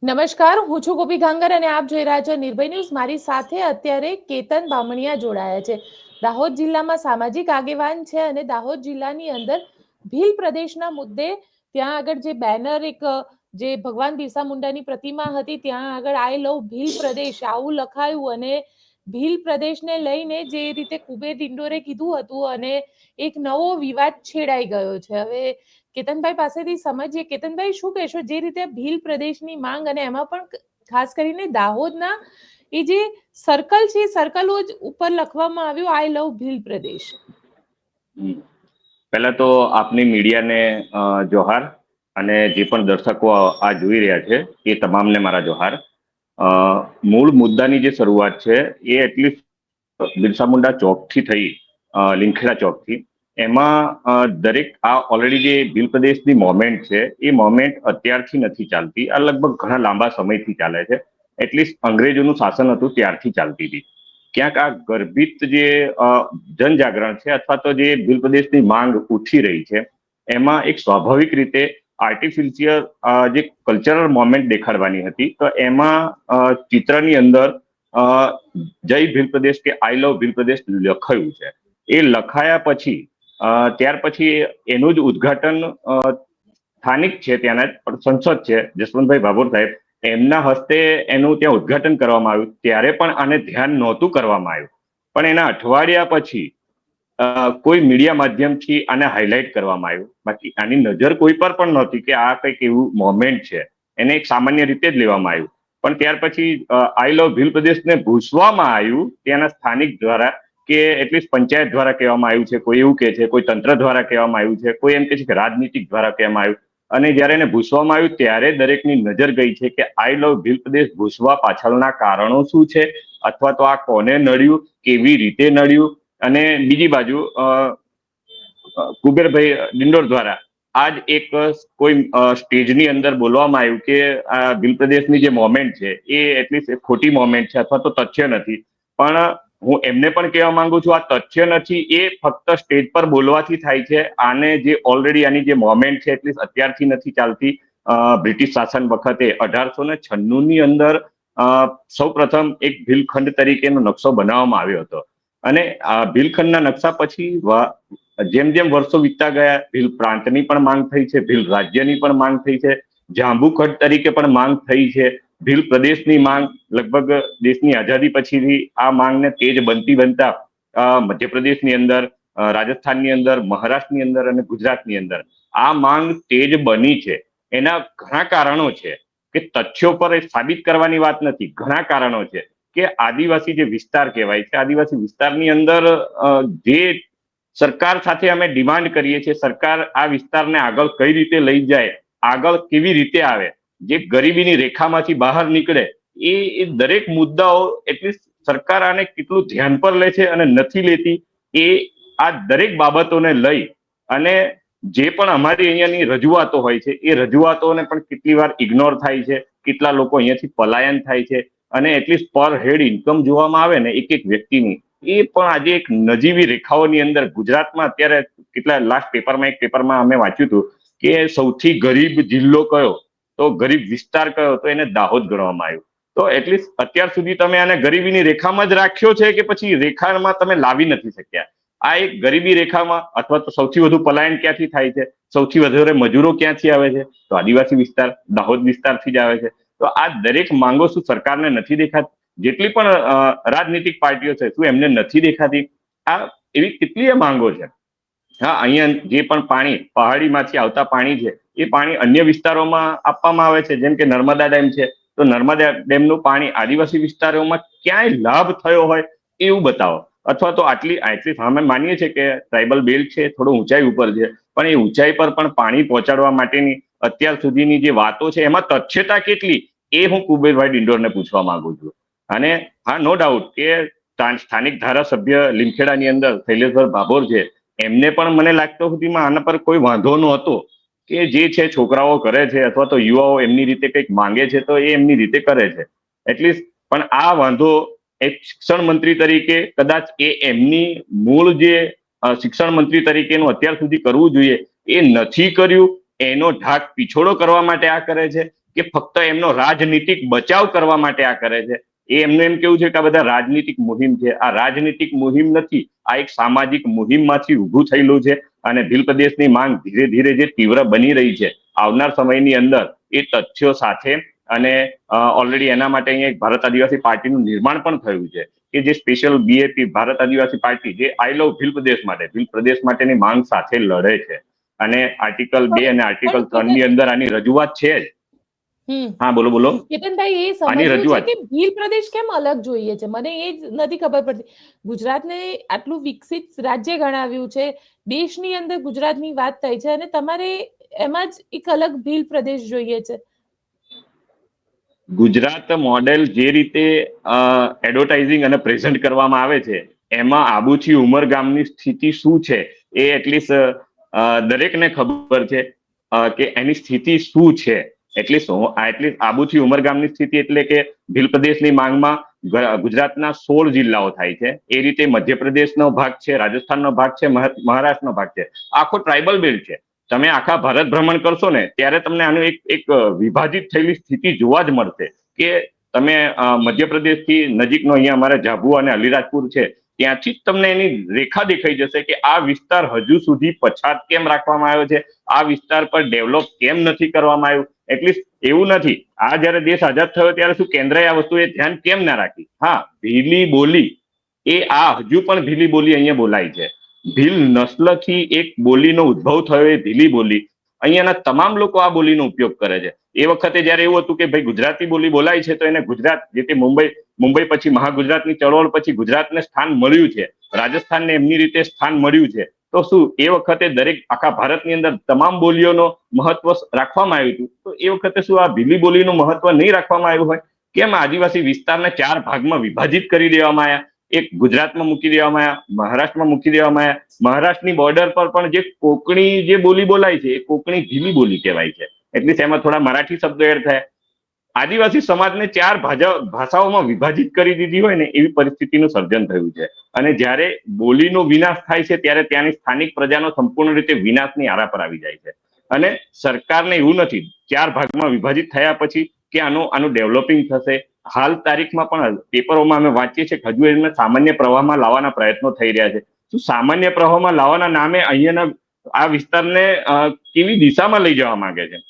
નમસ્કાર, હું છું ગોપી ગાંગર અને આપ જોઈ રહ્યા છો નિર્ભય ન્યૂઝ. મારી સાથે અત્યારે કેતન બામણિયા જોડાયા છે. દાહોદ જિલ્લામાં સામાજિક આગેવાન છે અને દાહોદ જિલ્લાની અંદર ભીલ પ્રદેશના મુદ્દે ત્યાં આગળ જે બેનર એક જે ભગવાન બિરસા મુંડાની પ્રતિમા હતી ત્યાં આગળ આઈ લવ ભીલ પ્રદેશ આવું લખાયું અને ભીલ પ્રદેશને લઈને જે રીતે કુબેર ડિંડોરે કીધું હતું અને એક નવો વિવાદ છેડાઈ ગયો છે. હવે કેતનભાઈ પાસેથી સમજીએ. કેતનભાઈ, શું કહેશો જે રીતે ભીલ પ્રદેશની માંગ અને એમાં પણ ખાસ કરીને દાહોદના એ જે સર્કલ છે સર્કલો જ ઉપર લખવામાં આવ્યું આઈ લવ ભીલ પ્રદેશ. પહેલા તો આપની મીડિયાને જોહાર, અને જે પણ દર્શકો આ જોઈ રહ્યા છે એ તમામને મારા જોહાર. મૂળ મુદ્દાની જે શરૂઆત છે એ એટલીસ્ટ બિરસા મુંડા ચોકથી થઈ, લીમખેડા ચોકથી. એમાં દરેક આ ઓલરેડી જે ભીલ પ્રદેશની મોમેન્ટ છે એ મોમેન્ટ અત્યારથી નથી ચાલતી, આ લગભગ ઘણા લાંબા સમયથી ચાલે છે. એટલીસ્ટ અંગ્રેજોનું શાસન હતું ત્યારથી ચાલતી હતી. ક્યાંક આ ગર્ભિત જે જનજાગરણ છે અથવા તો જે ભીલ પ્રદેશની માંગ ઉઠી રહી છે એમાં એક સ્વાભાવિક રીતે આર્ટિફિશિયલ જે કલ્ચરલ મોમેન્ટ દેખાડવાની હતી. તો એમાં ચિત્રની અંદર જય ભીલ પ્રદેશ કે આઈ લવ ભીલ પ્રદેશ લખાયું છે. એ લખાયા પછી ત્યાર પછી એનું જ ઉદ્ઘાટન સ્થાનિક છે ત્યાંના સંસદ છે જસવંતભાઈ ભાભોર સાહેબ, એમના હસ્તે એનું ત્યાં ઉદ્ઘાટન કરવામાં આવ્યું. ત્યારે પણ આને ધ્યાન નહોતું કરવામાં આવ્યું, પણ એના અઠવાડિયા પછી કોઈ મીડિયા માધ્યમથી આને હાઇલાઇટ કરવામાં આવ્યું. બાકી આની નજર કોઈ પર પણ નહોતી કે આ કંઈક એવું મોમેન્ટ છે, એને એક સામાન્ય રીતે જ લેવામાં આવ્યું. પણ ત્યાર પછી આઈ લવ ભીલ પ્રદેશને ભૂસવામાં આવ્યું ત્યાંના સ્થાનિક દ્વારા, કે એટલીસ્ટ પંચાયત દ્વારા કહેવામાં આવ્યું છે, કોઈ એવું કહે છે, કોઈ તંત્ર દ્વારા કહેવામાં આવ્યું છે, કોઈ એમ કહે છે કે રાજનીતિક દ્વારા કહેવામાં આવ્યું. અને જ્યારે એને ભૂસવામાં આવ્યું ત્યારે દરેકની નજર ગઈ છે કે આઈ લવ ભીલ પ્રદેશ ભૂસવા પાછળના કારણો શું છે, અથવા તો આ કોને નડ્યું, કેવી રીતે નડ્યું. અને બીજી બાજુ કુબેરભાઈ ડિંડોર દ્વારા આજ એક કોઈ સ્ટેજની અંદર બોલવામાં આવ્યું કે આ ભીલ પ્રદેશની જે મોમેન્ટ છે એ એટલીસ્ટ ખોટી મોમેન્ટ છે અથવા તો તથ્ય નથી. પણ હું એમને પણ કહેવા માંગુ છું, આ તથ્ય નથી, એ ફક્ત સ્ટેજ પર બોલવાથી થાય છે. આને જે ઓલરેડી આની જે મોમેન્ટ છે એટલીસ્ટ અત્યારથી નથી ચાલતી. બ્રિટિશ શાસન વખતે 1896 અંદર સૌ પ્રથમ એક ભીલખંડ તરીકેનો નકશો બનાવવામાં આવ્યો હતો. અને આ ભીલખંડના નકશા પછી જેમ જેમ વર્ષો વીતતા ગયા ભીલ પ્રાંતની પણ માંગ થઈ છે, ભીલ રાજ્યની પણ માંગ થઈ છે, જાંબુખંડ તરીકે પણ માંગ થઈ છે. ભીલ પ્રદેશની માંગ લગભગ દેશની આઝાદી પછીથી આ માંગને તેજ બનતી બનતા મધ્યપ્રદેશની અંદર, રાજસ્થાનની અંદર, મહારાષ્ટ્રની અંદર અને ગુજરાતની અંદર આ માંગ તેજ બની છે. એના ઘણા કારણો છે કે તથ્યો પર સાબિત કરવાની વાત નથી, ઘણા કારણો છે. કે આદિવાસી જે વિસ્તાર કહેવાય છે, આદિવાસી વિસ્તારની અંદર જે સરકાર સાથે અમે ડિમાન્ડ કરીએ છીએ, સરકાર આ વિસ્તારને આગળ કઈ રીતે લઈ જાય, આગળ કેવી રીતે આવે, જે ગરીબીની રેખામાંથી બહાર નીકળે, એ દરેક મુદ્દાઓ એટલીસ્ટ સરકાર આને કેટલું ધ્યાન પર લે છે અને નથી લેતી, એ આ દરેક બાબતોને લઈ અને જે પણ અમારી અહીંયાની રજૂઆતો હોય છે એ રજૂઆતોને પણ કેટલી વાર ઇગ્નોર થાય છે, કેટલા લોકો અહીંયાથી પલાયન થાય છે. અને એટલીસ્ટ પર હેડ ઇન્કમ જોવામાં આવે ને એક એક વ્યક્તિની, એ પણ આજે એક નજીવી રેખાઓની અંદર ગુજરાતમાં અત્યારે કેટલા લાસ્ટ પેપરમાં એક પેપરમાં અમે વાંચ્યું હતું કે સૌથી ગરીબ જિલ્લો કયો, તો ગરીબ વિસ્તાર કયો, તો એને દાહોદ ગણવામાં આવ્યું. તો એટલીસ્ટ અત્યાર સુધી તમે આને ગરીબીની રેખામાં જ રાખ્યો છે કે પછી રેખામાં તમે લાવી નથી શક્યા. આ એક ગરીબી રેખામાં અથવા તો સૌથી વધુ પલાયન ક્યાંથી થાય છે, સૌથી વધારે મજૂરો ક્યાંથી આવે છે, તો આદિવાસી વિસ્તાર દાહોદ વિસ્તારથી જ આવે છે. તો આ દરેક માંગો શું સરકારને નથી દેખાતી? જેટલી પણ રાજનીતિક પાર્ટીઓ છે શું એમને નથી દેખાતી? આ એવી કેટલી માંગો છે. હા, અહીંયા જે પણ પાણી પહાડીમાંથી આવતા પાણી છે એ પાણી અન્ય વિસ્તારોમાં આપવામાં આવે છે, જેમ કે નર્મદા ડેમ છે, તો નર્મદા ડેમનું પાણી આદિવાસી વિસ્તારોમાં ક્યાંય લાભ થયો હોય એવું બતાવો. અથવા તો આટલી અમે માનીએ છીએ કે ટ્રાઇબલ બેલ્ટ છે થોડો ઊંચાઈ ઉપર છે, પણ એ ઊંચાઈ પર પણ પાણી પહોંચાડવા માટેની અત્યાર સુધીની જે વાતો છે એમાં તથ્યતા કેટલી, એ હું કુબેરભાઈ ડિંડોરને પૂછવા માંગુ છું. અને હા, નો ડાઉટ કે સ્થાનિક ધારાસભ્ય લીમખેડાની અંદર શૈલેષભાઈ ભાભોર છે, એમને પણ મને લાગતો સુધીમાં આના પર કોઈ વાંધો નહોતો, કે જે છે છોકરાઓ કરે છે અથવા તો યુવાઓ એમની રીતે કંઈક માંગે છે તો એ એમની રીતે કરે છે એટલીસ્ટ. પણ આ વાંધો એક શિક્ષણ મંત્રી તરીકે કદાચ એ એમની મૂળ જે શિક્ષણ મંત્રી તરીકેનું અત્યાર સુધી કરવું જોઈએ એ નથી કર્યું, એનો ઢાક પીછોડો કરવા માટે આ કરે છે કે ફક્ત એમનો રાજનીતિક બચાવ કરવા માટે આ કરે છે? એ એમનું એમ કેવું છે કે આ બધા રાજનીતિક મુહિમ છે. આ રાજનીતિક મુહિમ નથી, આ એક સામાજિક મુહિમમાંથી ઊભું થયેલું છે. અને ભીલ પ્રદેશની માંગ ધીરે ધીરે જે તીવ્ર બની રહી છે આવનાર સમયની અંદર એ તથ્યો સાથે, અને ઓલરેડી એના માટે અહીંયા એક ભારત આદિવાસી પાર્ટીનું નિર્માણ પણ થયું છે કે જે સ્પેશિયલ બીએપી ભારત આદિવાસી પાર્ટી જે આઈ લવ ભીલ પ્રદેશ માટે, ભીલ પ્રદેશ માટેની માંગ સાથે લડે છે. અને આર્ટિકલ 2 અને આર્ટિકલ 3 ની અંદર આની રજૂઆત છે જ. હા, બોલો બોલો. કેતનભાઈ, એ આની સમજવું છે રજૂઆત કે ભીલ પ્રદેશ કેમ અલગ જોઈએ છે, મને એ જ નથી ખબર પડતી. ગુજરાતને આટલું વિકસિત રાજ્ય ગણાવ્યું છે, દેશની અંદર ગુજરાતની વાત થઈ છે, અને તમારે એમાં જ એક અલગ ભીલ પ્રદેશ જોઈએ છે. ગુજરાત મોડેલ જે રીતે એડવર્ટાઇઝિંગ અને પ્રેઝન્ટ કરવામાં આવે છે એમાં આબુથી ઉમરગામની સ્થિતિ શું છે એ એટલીસ્ટ દરેકને ખબર છે કે એની સ્થિતિ શું છે. એટલીસ્ટ આબુથી ઉમરગામની સ્થિતિ એટલે કે ભીલ પ્રદેશની માંગમાં ગુજરાતના 16 જિલ્લાઓ થાય છે. એ રીતે મધ્યપ્રદેશનો ભાગ છે, રાજસ્થાનનો ભાગ છે, મહારાષ્ટ્રનો ભાગ છે. આખો ટ્રાઇબલ બેલ્ટ છે. તમે આખા ભારત ભ્રમણ કરશો ને ત્યારે તમને આનું એક વિભાજિત થયેલી સ્થિતિ જોવા જ મળશે કે તમે મધ્યપ્રદેશથી નજીકનો અહીંયા અમારે ઝાબુઆ અને અલીરાજપુર છે, ત્યાંથી જ તમને એની રેખા દેખાઈ જશે કે આ વિસ્તાર હજુ સુધી પછાત કેમ રાખવામાં આવ્યો છે, આ વિસ્તાર પર ડેવલપ કેમ નથી કરવામાં આવ્યું. એટલીસ્ટ એવું નથી, આ જયારે દેશ આઝાદ થયો ત્યારે શું કેન્દ્રએ આ વસ્તુએ ધ્યાન કેમ ના રાખી? હા, ભીલી બોલી એ આ હજુ પણ ભીલી બોલી અહીંયા બોલાય છે. ભીલ નસ્લથી એક બોલીનો ઉદ્ભવ થયો એ ભીલી બોલી. અહીંયાના તમામ લોકો આ બોલીનો ઉપયોગ કરે છે. એ વખતે જયારે એવું હતું કે ભાઈ ગુજરાતી બોલી બોલાય છે તો એને ગુજરાત, જે તે મુંબઈ પછી મહાગુજરાતની ચળવળ પછી ગુજરાતને સ્થાન મળ્યું છે, રાજસ્થાનને એમની રીતે સ્થાન મળ્યું છે, તો શું એ વખતે દરેક આખા ભારતની અંદર તમામ બોલીઓનો મહત્વ રાખવામાં આવ્યું હતું? તો એ વખતે શું આ ભીલી બોલીનું મહત્વ નહીં રાખવામાં આવ્યું હોય? કેમ આદિવાસી વિસ્તારને 4 ભાગમાં વિભાજિત કરી દેવામાં આવ્યા? એક ગુજરાતમાં મૂકી દેવામાં આવ્યા, મહારાષ્ટ્રમાં મૂકી દેવામાં આવ્યા. મહારાષ્ટ્રની બોર્ડર પર પણ જે કોકણી જે બોલી બોલાય છે એ કોકણી ભીલી બોલી કહેવાય છે. એટલે એમાં થોડા મરાઠી શબ્દો એડ થયા. આદિવાસી સમાજને 4 ભાષાઓમાં વિભાજિત કરી દીધી હોય ને એવી પરિસ્થિતિનું સર્જન થયું છે. અને જ્યારે બોલીનો વિનાશ થાય છે ત્યારે ત્યાંની સ્થાનિક પ્રજાનો સંપૂર્ણ રીતે વિનાશની આરા પર આવી જાય છે. અને સરકારને એવું નથી 4 ભાગમાં વિભાજિત થયા પછી કે આનું ડેવલપિંગ થશે. હાલ તારીખમાં પણ પેપરોમાં અમે વાંચીએ છીએ કે હજુ એમને સામાન્ય પ્રવાહમાં લાવવાના પ્રયત્નો થઈ રહ્યા છે. શું સામાન્ય પ્રવાહમાં લાવવાના નામે અહીંયાના આ વિસ્તારને કેવી દિશામાં લઈ જવા માંગે છે?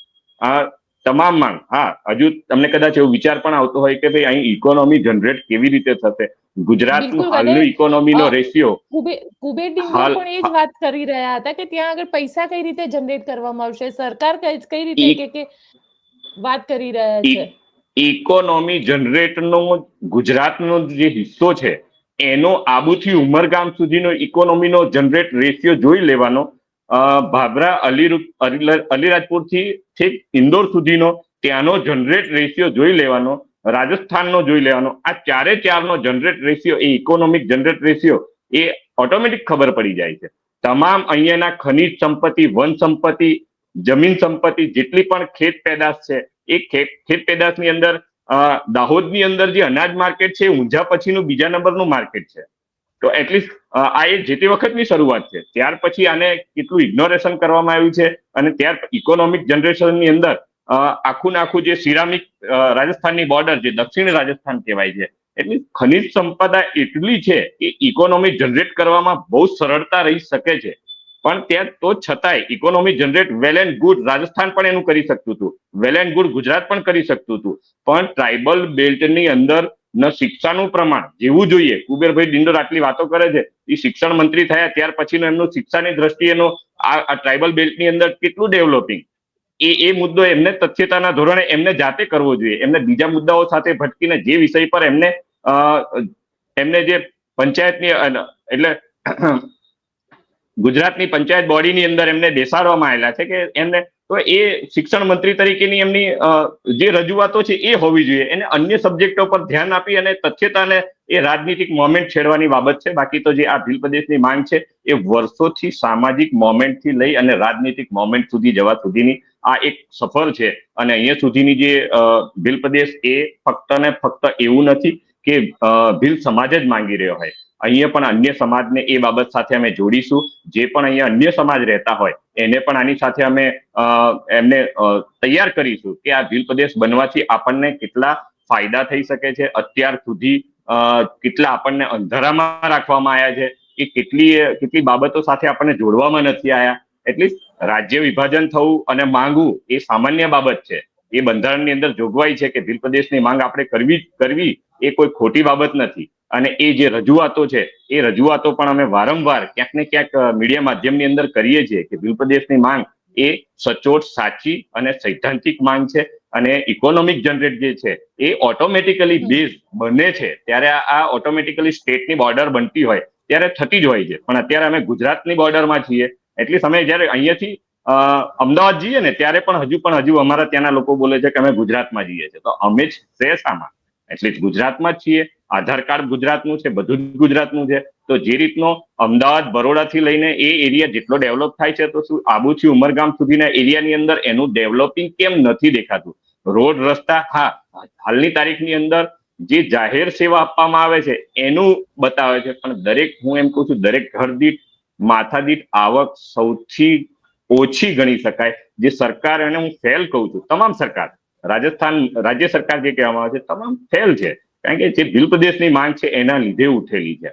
તમામ માંગ, હા, હજુ તમને કદાચ એવો વિચાર પણ આવતો હોય કે ભાઈ અહીં ઇકોનોમી જનરેટ કેવી રીતે થશે? ગુજરાતનું હાલનું ઇકોનોમીનો રેશિયો, કુબેર ડિંગોર હાલ પણ એ જ વાત કરી રહ્યા હતા કે ત્યાં આગળ પૈસા કઈ રીતે જનરેટ કરવામાં આવશે, સરકાર કઈ રીતે કે વાત કરી રહ્યા છે. ઇકોનોમી જનરેટનો ગુજરાતનો જે હિસ્સો છે એનો આબુથી ઉમરગામ સુધીનો ઇકોનોમીનો જનરેટ રેશિયો જોઈ લેવાનો. ભાભરા અલીરાજપુરથી ઠીક ઇન્દોર સુધીનો ત્યાંનો જનરેટ રેશિયો જોઈ લેવાનો, રાજસ્થાનનો જોઈ લેવાનો. આ 4નો જનરેટ રેશિયો, એ ઇકોનોમિક જનરેટ રેશિયો એ ઓટોમેટિક ખબર પડી જાય છે. તમામ અહીંયાના ખનિજ સંપત્તિ, વન સંપત્તિ, જમીન સંપત્તિ, જેટલી પણ ખેત પેદાશ છે એ ખેત પેદાશની અંદર દાહોદની અંદર જે અનાજ માર્કેટ છે એ ઊંઝા પછીનું બીજા નંબરનું માર્કેટ છે. તો એટલીસ્ટ આ એ જે તે વખતની શરૂઆત છે. ત્યાર પછી આને કેટલું ઇગ્નોરેશન કરવામાં આવ્યું છે. અને ત્યાર ઇકોનોમિક જનરેશનની અંદર આખું જે સિરામિક રાજસ્થાનની બોર્ડર, જે દક્ષિણ રાજસ્થાન કહેવાય છે, એટલે ખનિજ સંપદા એટલી છે કે ઇકોનોમી જનરેટ કરવામાં બહુ સરળતા રહી શકે છે. પણ ત્યાં તો છતાંય economy generate well and good Rajasthan પણ એનું કરી શકતું હતું, વેલ એન્ડ ગુડ ગુજરાત પણ કરી શકતું હતું. પણ ટ્રાઇબલ બેલ્ટની અંદર ન શિક્ષાનું પ્રમાણ જેવું જોઈએ. કુબેરભાઈ ડિંડોર આટલી વાતો કરે છે, એ શિક્ષણ મંત્રી થયા ત્યાર પછીનો એમનું શિક્ષાની દ્રષ્ટિએનો આ ટ્રાઇબલ બેલ્ટની અંદર કેટલું ડેવલપિંગ, એ મુદ્દો એમને તથ્યતાના ધોરણે એમને જાતે કરવો જોઈએ. એમને બીજા મુદ્દાઓ સાથે ભટકીને જે વિષય પર એમને જે પંચાયતની એટલે ગુજરાતની પંચાયત બોડીની અંદર એમને બેસાડવામાં આવેલા છે કે એમને તો એ શિક્ષણ મંત્રી તરીકેની એમની જે રજૂઆતો છે એ હોવી જોઈએ. એને અન્ય સબ્જેક્ટો પર ધ્યાન આપી અને તથ્યતાને એ રાજનીતિક મોમેન્ટ છેડવાની બાબત છે. બાકી તો જે આ ભીલ પ્રદેશની માંગ છે એ વર્ષોથી સામાજિક મોમેન્ટથી લઈ અને રાજનીતિક મોમેન્ટ સુધી જવા સુધીની આ એક સફર છે. અને અહીંયા સુધીની જે ભીલ પ્રદેશ એ ફક્ત ને ફક્ત એવું નથી કે ભીલ સમાજ જ માંગી રહ્યો હોય. અહીંયા પણ અન્ય સમાજને એ બાબત સાથે અમે જોડીશું. જે પણ અહીંયા અન્ય સમાજ રહેતા હોય એને પણ આની સાથે અમે એમને તૈયાર કરીશું કે આ ભીલ પ્રદેશ બનવાથી આપણને કેટલા ફાયદા થઈ શકે છે. અત્યાર સુધી કેટલા આપણને અંધારામાં રાખવામાં આવ્યા છે, એ કેટલી બાબતો સાથે આપણને જોડવામાં નથી આવ્યા. એટલે રાજ્ય વિભાજન થવું અને માંગવું એ સામાન્ય બાબત છે. એ બંધારણની અંદર જોગવાઈ છે કે ભીલ પ્રદેશની માંગ આપણે કરવી એ કોઈ ખોટી બાબત નથી. અને એ જે રજૂઆતો છે એ રજૂઆતો પણ અમે વારંવાર ક્યાંક ને ક્યાંક મીડિયા માધ્યમની અંદર કરીએ છીએ કે ભીલ પ્રદેશની માંગ એ સચોટ, સાચી અને સૈદ્ધાંતિક માંગ છે. અને ઇકોનોમિક જનરેટ જે છે એ ઓટોમેટિકલી બેઝ બને છે ત્યારે આ ઓટોમેટિકલી સ્ટેટની બોર્ડર બનતી હોય ત્યારે થતી જ હોય છે. પણ અત્યારે અમે ગુજરાતની બોર્ડરમાં છીએ એટલે સમય જયારે અહીંયાથી અમદાવાદ જઈએ ને ત્યારે પણ હજુ અમારા ત્યાંના લોકો બોલે છે કે અમે ગુજરાતમાં જઈએ છીએ. તો અમે જ છે શામાં? એટલે ગુજરાતમાં જ છીએ. આધાર કાર્ડ ગુજરાતનું છે, બધું જ ગુજરાતનું છે. તો જે રીતનો અમદાવાદ, બરોડાથી લઈને એ એરિયા જેટલો ડેવલપ થાય છે, તો શું આબુથી ઉમરગામ સુધીના એરિયાની અંદર એનું ડેવલપિંગ કેમ નથી દેખાતું? રોડ, રસ્તા, હા, હાલની તારીખની અંદર જે જાહેર સેવા આપવામાં આવે છે એનું બતાવે છે, પણ હું એમ કહું છું, દરેક ઘર દીઠ, માથા દીઠ આવક સૌથી ઓછી ગણી શકાય જે સરકાર, અને હું ફેલ કહું છું, તમામ સરકાર, રાજસ્થાન રાજ્ય સરકાર જે કહેવામાં આવે છે તમામ ફેલ છે. કારણ કે જે ભીલ પ્રદેશની માંગ છે એના લીધે ઉઠેલી છે.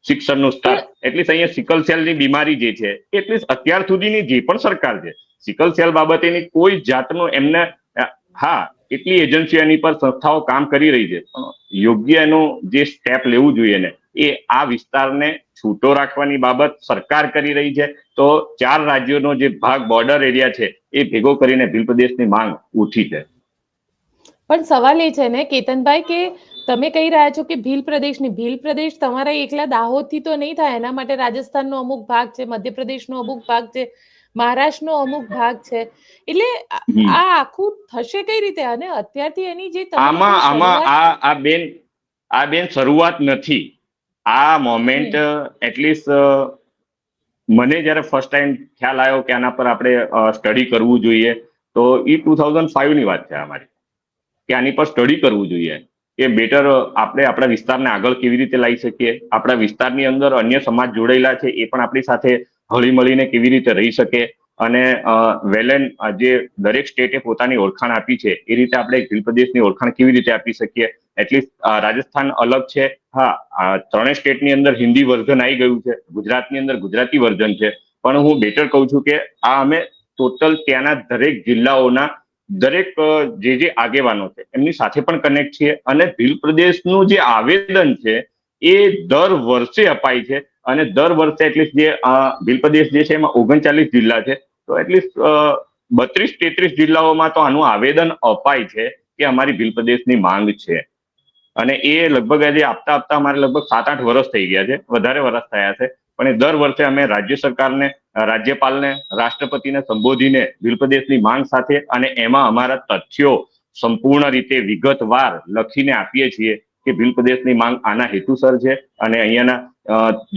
શિક્ષણનું સ્તર, એટલીસ્ટ અહીંયા સિકલ સેલની બીમારી જે છે, એટલીસ્ટ અત્યાર સુધીની જે પણ સરકાર છે, સિકલ સેલ બાબતેની કોઈ જાતનું એમને, હા, એટલી એજન્સીઓ એની પર સંસ્થાઓ કામ કરી રહી છે, પણ યોગ્ય એનું જે સ્ટેપ લેવું જોઈએ ને એ આ વિસ્તારને છૂટો રાખવાની બાબત સરકાર કરી રહી છે. તો 4 રાજ્યોનો જે ભાગ બોર્ડર એરિયા છે એ ભેગો કરીને ભીલ પ્રદેશની માંગ ઉઠી છે. પણ સવાલ એ છે ને કેતનભાઈ કે તમે કહી રહ્યા છો કે ભીલ પ્રદેશ તમારા એકલા દાહોદથી તો નહીં થાય. એના માટે રાજસ્થાનનો અમુક ભાગ છે, મધ્યપ્રદેશનો અમુક ભાગ છે, મહારાષ્ટ્રનો અમુક ભાગ છે. એટલે આ આખું થશે કઈ રીતે? અને અત્યારથી એની જે તમે આમાં લોકો આમાં શરૂઆત આ બેન શરૂઆત નથી. આ મોમેન્ટ એટલીસ્ટ મને જયારે ફર્સ્ટ ટાઈમ ખ્યાલ આવ્યો કે આના પર આપણે સ્ટડી કરવું જોઈએ, તો એ 2005 ની વાત છે અમારી, કે આની પર સ્ટડી કરવું જોઈએ કે બેટર આપણે આપણા વિસ્તારને આગળ કેવી રીતે લાવી શકીએ. આપણા વિસ્તારની અંદર અન્ય સમાજ જોડાયેલા છે એ પણ આપણી સાથે હળી મળીને કેવી રીતે રહી શકે. અને વેલેન જે દરેક સ્ટેટે પોતાની ઓળખાણ આપી છે એ રીતે આપણે ભીલ પ્રદેશની ઓળખાણ કેવી રીતે આપી શકીએ. એટલીસ્ટ રાજસ્થાન અલગ છે, હા, 3 સ્ટેટની અંદર હિન્દી વર્ઝન આવી ગયું છે, ગુજરાતની અંદર ગુજરાતી વર્ઝન છે. પણ હું બેટર કહું છું કે આ અમે ટોટલ ત્યાંના દરેક જિલ્લાઓના દરેક જે આગેવાનો છે એમની સાથે પણ કનેક્ટ છીએ. અને ભીલ પ્રદેશનું જે આવેદન છે એ દર વર્ષે અપાય છે. અને દર વર્ષે એટલીસ્ટ જે ભીલ પ્રદેશ જે છે એમાં 39 જિલ્લા છે, તો એટલીસ્ટ 32-33 જિલ્લાઓમાં તો આનું આવેદન અપાય છે કે અમારી ભીલ પ્રદેશની માંગ છે. અને એ લગભગ આજે આપતા અમારે લગભગ 7-8 વર્ષ થઈ ગયા છે, વધારે વર્ષ થયા છે. પણ એ દર વર્ષે અમે રાજ્ય સરકારને, રાજ્યપાલને, રાષ્ટ્રપતિને સંબોધીને ભીલ પ્રદેશની માંગ સાથે અને એમાં અમારા તથ્યો સંપૂર્ણ રીતે વિગતવાર લખીને આપીએ છીએ કે ભીલ પ્રદેશની માંગ આના હેતુસર છે. અને અહીંયાના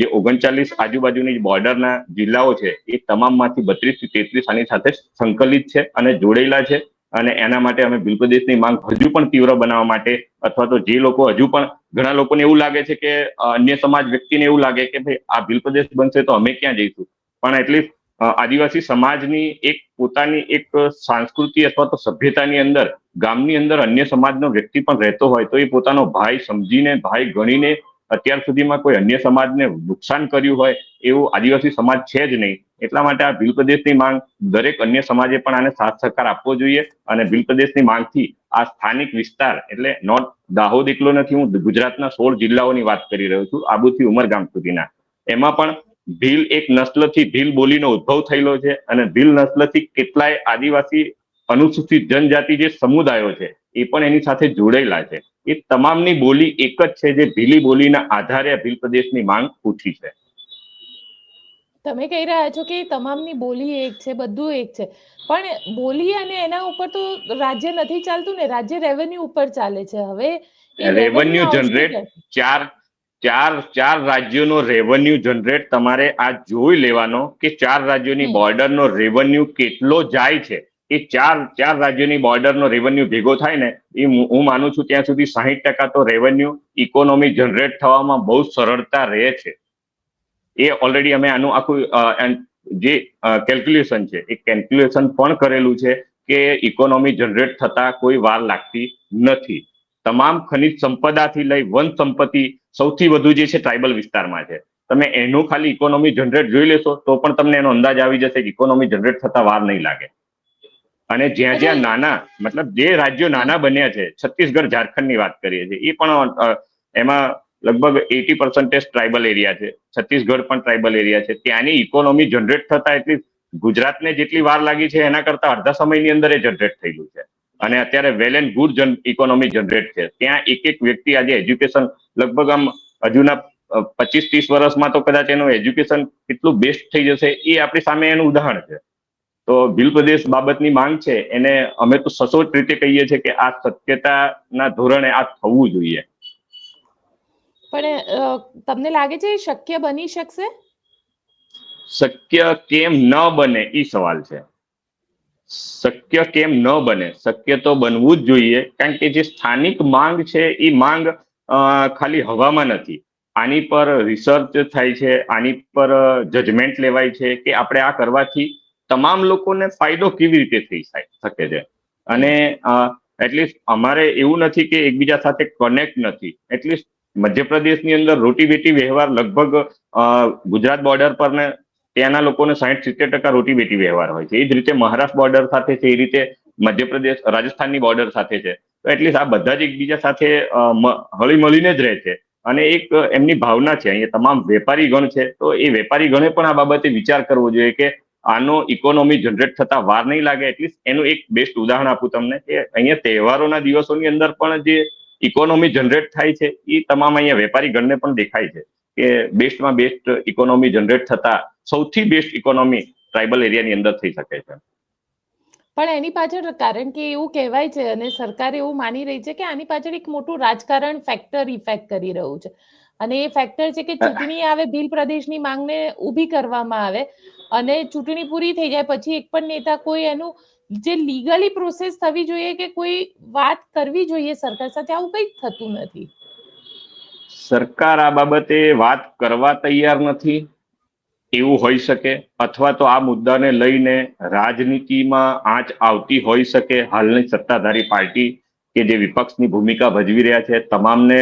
જે 39 આજુબાજુની બોર્ડરના જિલ્લાઓ છે એ તમામમાંથી 32 થી 33 આની સાથે સંકલિત છે અને જોડેલા છે. અને એના માટે અમે ભીલ પ્રદેશની માંગ હજુ પણ તીવ્ર બનાવવા માટે, અથવા તો જે લોકો હજુ પણ, ઘણા લોકોને એવું લાગે છે કે અન્ય સમાજ વ્યક્તિને એવું લાગે કે ભાઈ આ ભીલ પ્રદેશ બનશે તો અમે ક્યાં જઈશું. પણ એટલીસ્ટ આદિવાસી સમાજની એક પોતાની એક સંસ્કૃતિ અથવા તો સભ્યતાની અંદર, ગામની અંદર અન્ય સમાજનો વ્યક્તિ પણ રહેતો હોય તો એ પોતાનો ભાઈ સમજીને, ભાઈ ગણીને, અત્યાર સુધીમાં કોઈ અન્ય સમાજને નુકસાન કર્યું હોય એવું આદિવાસી સમાજ છે જ નહીં. એટલા માટે આ ભીલ પ્રદેશની માંગ દરેક અન્ય સમાજે પણ આને સાથ સહકાર આપવો જોઈએ. અને ભીલ પ્રદેશની માંગથી આ સ્થાનિક વિસ્તાર, એટલે નોટ દાહોદ એકલો નથી, હું ગુજરાતના 16 જિલ્લાઓની વાત કરી રહ્યો છું, આબુથી ઉમરગામ સુધીના. એમાં પણ ભીલ એક નસ્લથી ભીલ બોલીનો ઉદ્ભવ થયેલો છે. અને ભીલ નસ્લથી કેટલાય આદિવાસી અનુસૂચિત જનજાતિ જે સમુદાયો છે એ પણ એની સાથે જોડાયેલા છે. એ તમામની બોલી એક જ છે, જે ભીલી બોલીના આધારે ભીલ પ્રદેશની માંગ ઉઠી છે. તમે કહી રહ્યા છો કે તમામની બોલી એક છે, બધું એક છે, પણ બોલી અને એના ઉપર તો રાજ્ય નથી ચાલતું ને, રાજ્ય રેવન્યુ ઉપર ચાલે છે. હવે એ રેવન્યુ રેવન્યુ આવશે જનરેટ, કે ચાર રાજ્યોનો રેવન્યુ જનરેટ તમારે આ જોઈ લેવાનો કે 4 રાજ્યોની બોર્ડરનો રેવન્યુ કેટલો જાય છે. એ ચાર રાજ્યોની બોર્ડરનો રેવન્યુ ભેગો થાય ને, એ હું માનું છું ત્યાં સુધી 60% તો રેવન્યુ ઇકોનોમી જનરેટ થવામાં બહુ સરળતા રહે છે. એ ઓલરેડી અમે આનું આખું જે કેલ્ક્યુલેશન છે એ કેલ્ક્યુલેશન પણ કરેલું છે કે ઇકોનોમી જનરેટ થતા કોઈ વાર લાગતી નથી. તમામ ખનિજ સંપદાથી લઈ વન સંપત્તિ સૌથી વધુ જે છે ટ્રાઇબલ વિસ્તારમાં છે. તમે એનું ખાલી ઇકોનોમી જનરેટ જોઈ લેશો તો પણ તમને એનો અંદાજ આવી જશે કે ઇકોનોમી જનરેટ થતા વાર નહીં લાગે. અને જ્યાં અચ્છા. જ્યાં નાના, મતલબ જે રાજ્યો નાના બન્યા છે, છત્તીસગઢ ઝારખંડની વાત કરીએ છીએ, એ પણ એમાં લગભગ 80% ટ્રાઇબલ એરિયા છે. છત્તીસગઢ પણ ટ્રાઇબલ એરિયા છે. ત્યાંની ઇકોનોમી જનરેટ થતા એટલી ગુજરાતને જેટલી વાર લાગી છે એના કરતા અડધા સમયની અંદર એ જનરેટ થયેલું છે. અને અત્યારે well and good economy generate છે. ત્યાં એક વ્યક્તિ આજે એજ્યુકેશન લગભગ આમ હજુના 25-30 વર્ષમાં તો કદાચ એનું એજ્યુકેશન કેટલું બેસ્ટ થઈ જશે એ આપણી સામે એનું ઉદાહરણ છે. તો ભીલ પ્રદેશ બાબતની માંગ છે એને અમે તો સચોટ રીતે કહીએ છીએ કે આ શક્યતાના ધોરણે આ થવું જોઈએ. પણ તમને લાગે છે એ શક્ય બની શકશે? શક્ય કેમ ન બને એ સવાલ છે. શક્ય કેમ ન બને? શક્ય તો બનવું જ જોઈએ, કારણ કે જે સ્થાનિક માંગ છે એ માંગ ખાલી હવામાં નથી. આની પર રિસર્ચ થાય છે, આની પર જજમેન્ટ લેવાય છે કે આપણે આ કરવાથી તમામ લોકોને ફાયદો કેવી રીતે થઈ શકે છે. અને એટલીસ્ટ અમારે એવું નથી કે એકબીજા સાથે કનેક્ટ નથી. એટલીસ્ટ મધ્યપ્રદેશની અંદર રોટી બેટી વ્યવહાર લગભગ ગુજરાત બોર્ડર પર ને ત્યાંના લોકોને 60-70% રોટી બેટી વ્યવહાર હોય છે. એ જ રીતે મહારાષ્ટ્ર બોર્ડર સાથે છે, એ રીતે મધ્યપ્રદેશ રાજસ્થાનની બોર્ડર સાથે છે. તો એટલીસ્ટ આ બધા જ એકબીજા સાથે હળી મળીને જ રહે છે. અને એક એમની ભાવના છે. અહીંયા તમામ વેપારી ગણ છે, તો એ વેપારી ગણે પણ આ બાબતે વિચાર કરવો જોઈએ કે આનો ઇકોનોમી જનરેટ થતા વાર નહીં લાગે. એટલીસ્ટ એનું એક બેસ્ટ ઉદાહરણ આપું તમને કે અહીંયા તહેવારોના દિવસોની અંદર પણ જે ઇકોનોમી જનરેટ થાય છે એ તમામ અહીંયા વેપારી ગણને પણ દેખાય છે કે બેસ્ટમાં બેસ્ટ ઇકોનોમી જનરેટ થતા સૌથી બેસ્ટ ઇકોનોમી ટ્રાઇબલ એરિયાની અંદર થઈ શકે છે. પણ એની પાછળ કારણ કે એવું કહેવાય છે અને સરકાર એવું માની રહી છે કે આની પાછળ એક મોટું રાજકારણ ફેક્ટર ઇફેક્ટ કરી રહ્યું છે. અને એ ફેક્ટર છે કે ચૂંટણી આવે, ભીલ પ્રદેશની માંગને ઊભી કરવામાં આવે અને ચૂંટણી પૂરી થઈ જાય પછી એક પણ નેતા કોઈ એનું જે લીગલી પ્રોસેસ થવી જોઈએ કે કોઈ વાત કરવી જોઈએ સરકાર સાથે, આવું કંઈ થતું નથી. સરકાર આ બાબતે વાત કરવા તૈયાર નથી એવું હોઈ શકે, અથવા તો આ મુદ્દાને લઈને રાજનીતિમાં આંચ આવતી હોઈ શકે. હાલની સત્તાધારી પાર્ટી કે જે વિપક્ષની ભૂમિકા ભજવી રહ્યા છે તમામને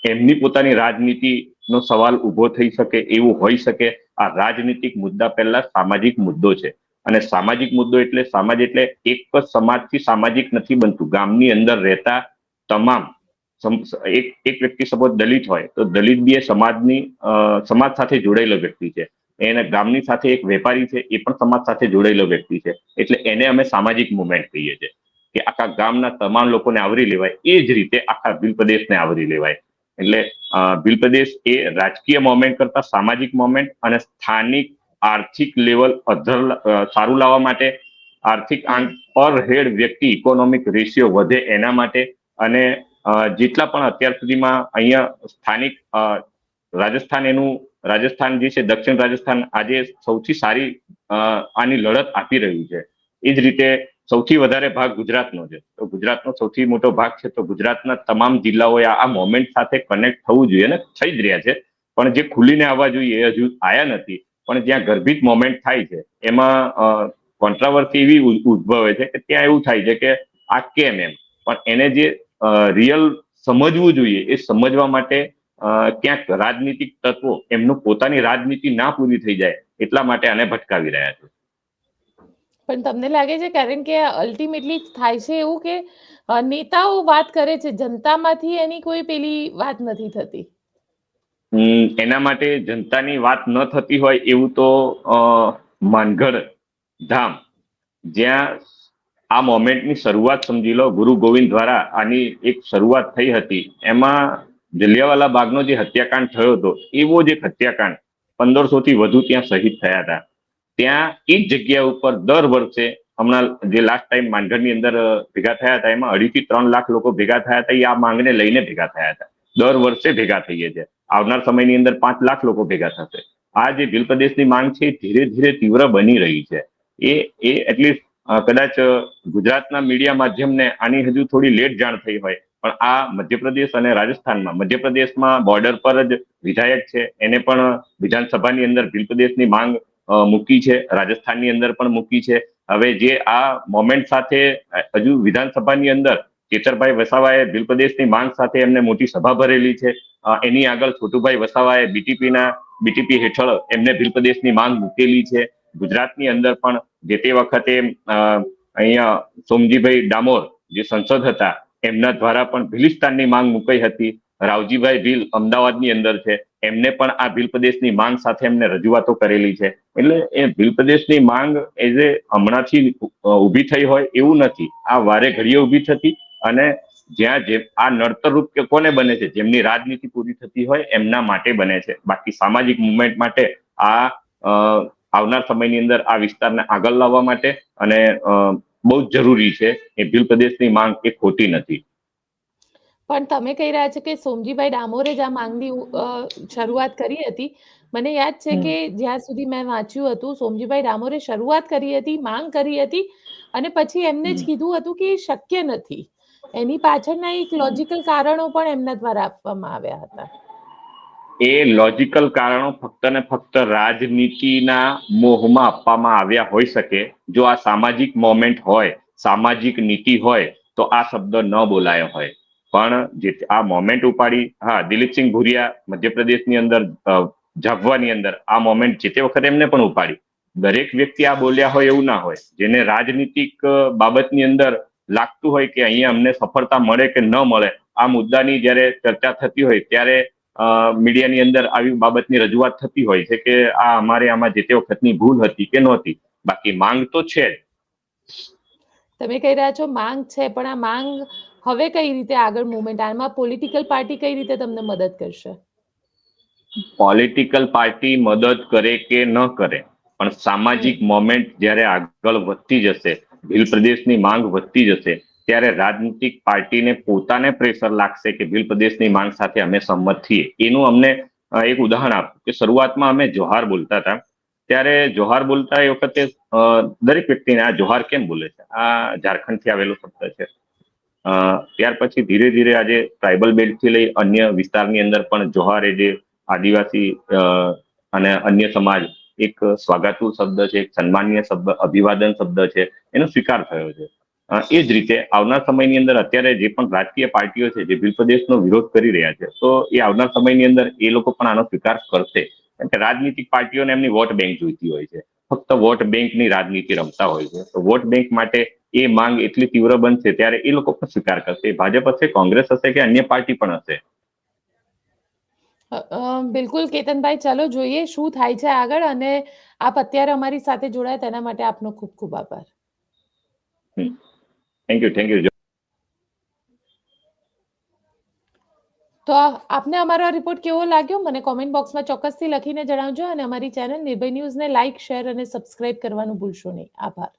એમની પોતાની રાજનીતિનો સવાલ ઉભો થઈ શકે એવું હોઈ શકે. આ રાજનીતિક મુદ્દા પહેલા સામાજિક મુદ્દો છે. અને સામાજિક મુદ્દો એટલે સમાજ એટલે એક જ સમાજથી સામાજિક નથી બનતું. ગામની અંદર રહેતા તમામ એક વ્યક્તિ સપોઝ દલિત હોય તો દલિત બી એ સમાજ સાથે જોડાયેલો વ્યક્તિ છે. એને ગામની સાથે એક વેપારી છે, એ પણ સમાજ સાથે જોડાયેલો વ્યક્તિ છે. એટલે એને અમે સામાજિક મુવમેન્ટ કહીએ છીએ કે આખા ગામના તમામ લોકોને આવરી લેવાય. એ જ રીતે આખા ભીલ પ્રદેશને આવરી લેવાય. એટલે ભીલ પ્રદેશ એ રાજકીય મોમેન્ટ કરતા સામાજિક મોમેન્ટ અને સ્થાનિક આર્થિક લેવલ સારું લાવવા માટે, આર્થિક પર હેડ વ્યક્તિ ઇકોનોમિક રેશિયો વધે એના માટે, અને જેટલા પણ અત્યાર સુધીમાં અહીંયા સ્થાનિક રાજસ્થાન જે છે, દક્ષિણ રાજસ્થાન આજે સૌથી સારી આની લડત આપી રહ્યું છે. એ જ રીતે સૌથી વધારે ભાગ ગુજરાતનો છે. તો ગુજરાતનો સૌથી મોટો ભાગ છે, તો ગુજરાતના તમામ જિલ્લાઓએ આ મોમેન્ટ સાથે કનેક્ટ થવું જોઈએ અને થઈ જ રહ્યા છે. પણ જે ખુલીને આવવા જોઈએ એ હજુ આયા નથી. પણ જ્યાં ગર્ભિત મોમેન્ટ થાય છે એમાં કોન્ટ્રાવર્સી એવી ઉદ્ભવે છે કે ત્યાં એવું થાય છે કે આ કેમ એમ. પણ એને જે રિયલ સમજવું જોઈએ એ સમજવા માટે ક્યાંક રાજનીતિક તત્વો એમનું પોતાની રાજનીતિ ના પૂરી થઈ જાય એટલા માટે આને ભટકાવી રહ્યા છે. પણ તમને લાગે છે કારણ કે અલ્ટિમેટલી થાય છે એવું કે નેતાઓ વાત કરે છે, જનતામાંથી એની કોઈ પેલી વાત નથી થતી. એના માટે જનતાની વાત ન થતી હોય એવું તો માનગઢ ધામ, જ્યાં આ મોમેન્ટની શરૂઆત સમજી લો ગુરુ ગોવિંદ દ્વારા આની એક શરૂઆત થઈ હતી. એમાં જલિયાવાલા બાગનો જે હત્યાકાંડ થયો હતો એવો જ એક હત્યાકાંડ 1500 થી વધુ ત્યાં શહીદ થયા હતા. ત્યાં એ જ જગ્યા ઉપર દર વર્ષે, હમણાં જે લાસ્ટ ટાઈમ માનગઢની અંદર ભેગા થયા હતા એમાં 2.5 થી 3 લાખ લોકો ભેગા થયા હતા. એ આ માંગને લઈને ભેગા થયા હતા. દર વર્ષે ભેગા થઈએ છે. આવનાર સમયની અંદર 5 લાખ લોકો ભેગા થશે. આ જે ભીલ પ્રદેશની માંગ છે એ ધીરે ધીરે તીવ્ર બની રહી છે. એ એટલીસ્ટ કદાચ ગુજરાતના મીડિયા માધ્યમને આની હજુ થોડી લેટ જાણ થઈ હોય, પણ આ મધ્યપ્રદેશ અને રાજસ્થાનમાં, મધ્યપ્રદેશમાં બોર્ડર પર જ વિધાયક છે, એને પણ વિધાનસભાની અંદર ભીલ પ્રદેશની માંગ મૂકી છે, રાજસ્થાનની અંદર પણ મૂકી છે. હવે જે આ મોમેન્ટ સાથે હજુ વિધાનસભાની અંદર ચેતરભાઈ વસાવાએ ભીલ પ્રદેશની માંગ સાથે એમને મોટી સભા ભરેલી છે. એની આગળ છોટુભાઈ વસાવાએ બીટીપી હેઠળ એમને ભીલ પ્રદેશની માંગ મૂકેલી છે. ગુજરાતની અંદર પણ જે તે વખતે અહીંયા સોમજીભાઈ ડામોર જે સંસદ હતા એમના દ્વારા પણ ભીલિસ્તાનની માંગ મુકાઈ હતી. રાવજીભાઈ ભીલ અમદાવાદની અંદર છે, એમને પણ આ ભીલ પ્રદેશની માંગ સાથે એમને રજૂઆતો કરેલી છે. એટલે એ ભીલ પ્રદેશની માંગ એઝ એ હમણાંથી ઊભી થઈ હોય એવું નથી, આ વારે ઘડીએ ઊભી થતી. અને જ્યાં જે આ નડતરરૂપ કે કોને બને છે, જેમની રાજનીતિ પૂરી થતી હોય એમના માટે બને છે. બાકી સામાજિક મુવમેન્ટ માટે આ આવનાર સમયની અંદર આ વિસ્તારને આગળ લાવવા માટે અને બહુ જ જરૂરી છે. એ ભીલ પ્રદેશની માંગ એ ખોટી નથી. પણ તમે કહી રહ્યા છો કે સોમજીભાઈ ડામોરે જ આ માંગની શરૂઆત કરી હતી. મને યાદ છે કે જ્યાં સુધી મેં વાંચ્યું હતું, સોમજીભાઈ ડામોરે શરૂઆત કરી હતી, માંગ કરી હતી, અને પછી એમને જ કીધું હતું કે શક્ય નથી. એની પાછળના એક લોજિકલ કારણો પણ એમના દ્વારા આપવામાં આવ્યા હતા. એ લોજિકલ કારણો ફક્ત ને ફક્ત રાજનીતિના મોહમાં આપવામાં આવ્યા હોઈ શકે. જો આ સામાજિક મોમેન્ટ હોય, સામાજિક નીતિ હોય, તો આ શબ્દ ન બોલાયો હોય. પણ જે આ મોમેન્ટ ઉપાડી, હા, દિલીપસિંહ ભુરિયા મધ્યપ્રદેશની અંદર ઝાબવાની અંદર આ મોમેન્ટ જે તે વખતે એમને પણ ઉપાડી. દરેક વ્યક્તિ આ બોલ્યા હોય એવું ના હોય. જેને રાજનીતિક બાબતની અંદર લાગતું હોય કે અહીંયા અમને સફળતા મળે કે ન મળે, આ મુદ્દાની જ્યારે ચર્ચા થતી હોય ત્યારે મીડિયાની અંદર આવી બાબતની રજૂઆત થતી હોય છે કે આ અમારે આમાં જે તે વખતની ભૂલ હતી કે નહોતી. બાકી માંગ તો છે જ. તમે કહી રહ્યા છો માંગ છે, પણ આ માંગ હવે કઈ રીતે આગળ મુવમેન્ટ, આમાં પોલિટિકલ પાર્ટી કઈ રીતે તમને મદદ કરશે? પોલિટિકલ પાર્ટી મદદ કરે કે ન કરે, પણ સામાજિક મોમેન્ટ જ્યારે આગળ વધતી જશે, ભીલ પ્રદેશની માંગ વધતી જશે, ત્યારે રાજનીતિક પાર્ટીને પોતાને પ્રેશર લાગશે કે ભીલ પ્રદેશની માંગ સાથે અમે સંમત છીએ. એનું અમને એક ઉદાહરણ આપું કે શરૂઆતમાં અમે જોહાર બોલતા હતા, ત્યારે જોહાર બોલતા એ વખતે દરેક વ્યક્તિને આ જોહાર કેમ બોલે છે, આ ઝારખંડથી આવેલો શબ્દ છે. ત્યાર પછી ધીરે ધીરે આજે ટ્રાઇબલ બેલ્ટથી લઈ અન્ય વિસ્તારની અંદર પણ જોહાર એ જે આદિવાસી અને અન્ય સમાજ એક સ્વાગતાર્હ શબ્દ છે, એક સન્માનીય શબ્દ, અભિવાદન શબ્દ છે, એનો સ્વીકાર થયો છે. એ જ રીતે આવનાર સમયની અંદર અત્યારે જે પણ રાજકીય પાર્ટીઓ છે જે ભીલ પ્રદેશનો વિરોધ કરી રહ્યા છે, તો એ આવનાર સમયની અંદર એ લોકો પણ આનો સ્વીકાર કરશે. કારણ કે રાજનીતિક પાર્ટીઓને એમની વોટ બેંક જોઈતી હોય છે, ફક્ત વોટ બેંકની રાજનીતિ રમતા હોય છે. તો વોટ બેંક માટે એ માંગ એટલી તીવ્ર બનશે ત્યારે એ લોકો પણ સ્વીકાર કરશે. ભાજપ હશે, કોંગ્રેસ હશે કે અન્ય પાર્ટી પણ હશે. બિલકુલ કેતનભાઈ, ચાલો જોઈએ શું થાય છે આગળ. અને આપ અત્યારે અમારી સાથે જોડાયા તેના માટે આપનો ખૂબ ખૂબ આભાર. Thank you, thank you. તો આપને અમારો રિપોર્ટ કેવો લાગ્યો મને કોમેન્ટ બોક્સમાં ચોક્કસથી લખીને જણાવજો, અને અમારી ચેનલ નિર્ભય ન્યૂઝને લાઇક, શેર અને સબસ્ક્રાઇબ કરવાનું ભૂલશો નહીં. આભાર.